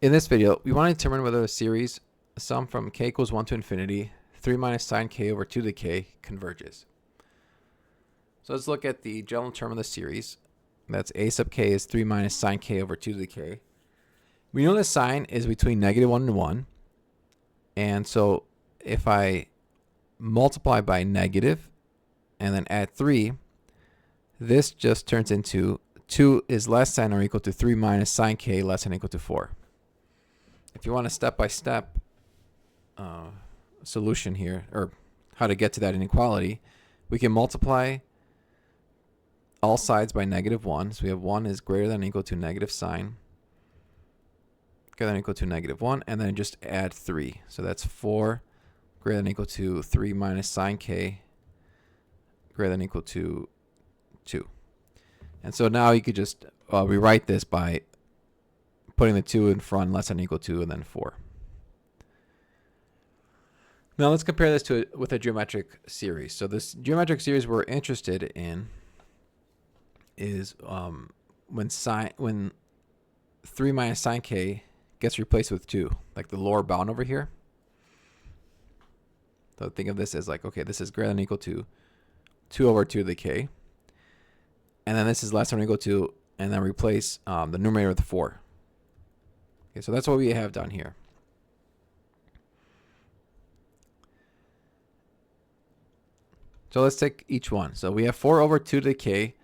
in this video, we want to determine whether a series, a sum from k equals 1 to infinity, 3 minus sine k over 2 to the k converges. So let's look at the general term of the series. That's a sub k is 3 minus sine k over 2 to the k. We know the sine is between negative 1 and 1. And so if I multiply by negative and then add 3, this just turns into 2 is less than or equal to 3 minus sine k less than or equal to 4. If you want a step-by-step solution here, or how to get to that inequality, we can multiply all sides by negative 1. So we have 1 is greater than or equal to negative sine, greater than or equal to negative 1, and then just add 3. So that's 4 greater than or equal to 3 minus sine k greater than or equal to 2. And so now you could just rewrite this by putting the 2 in front, less than or equal to, and then 4. Now let's compare this with a geometric series. So this geometric series we're interested in is when 3 minus sine k gets replaced with 2, like the lower bound over here. So think of this as like, okay, this is greater than or equal to 2 over 2 to the k. And then this is less than or equal to, and then replace the numerator with 4. Okay, so that's what we have down here. So let's take each one. So we have 4 over 2 to the k.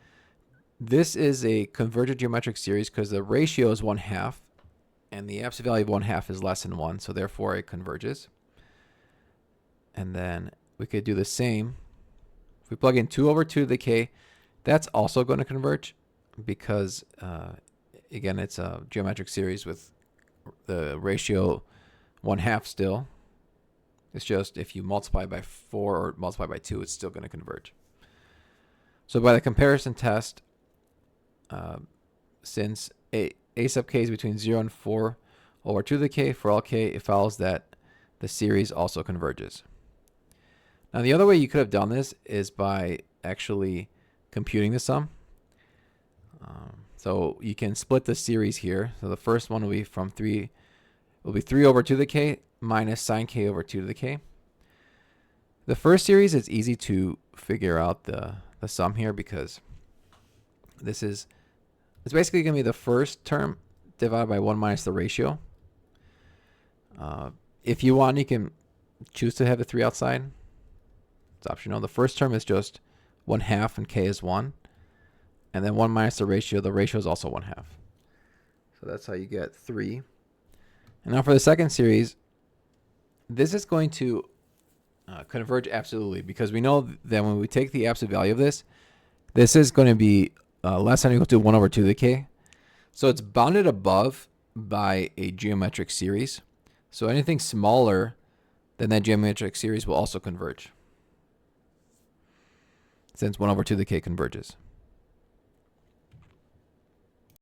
This is a convergent geometric series because the ratio is 1/2, and the absolute value of 1/2 is less than 1, so therefore it converges. And then we could do the same. If we plug in 2 over 2 to the k, that's also going to converge because, again, it's a geometric series with the ratio 1/2 still. It's just if you multiply by 4 or multiply by 2, it's still going to converge. So by the comparison test, since a sub k is between 0 and 4 over 2 to the k, for all k, it follows that the series also converges. Now the other way you could have done this is by actually computing the sum. So you can split the series here. So the first one will be from 3 over 2 to the k minus sine k over 2 to the k. The first series is easy to figure out the sum here because it's basically going to be the first term divided by 1 minus the ratio. If you want, you can choose to have the 3 outside. It's optional. The first term is just 1/2 and k is 1. And then 1 minus the ratio is also 1/2. So that's how you get 3. And now for the second series, this is going to converge absolutely because we know that when we take the absolute value of this, this is going to be less than or equal to 1 over 2 to the k. So it's bounded above by a geometric series. So anything smaller than that geometric series will also converge, since 1 over 2 to the k converges.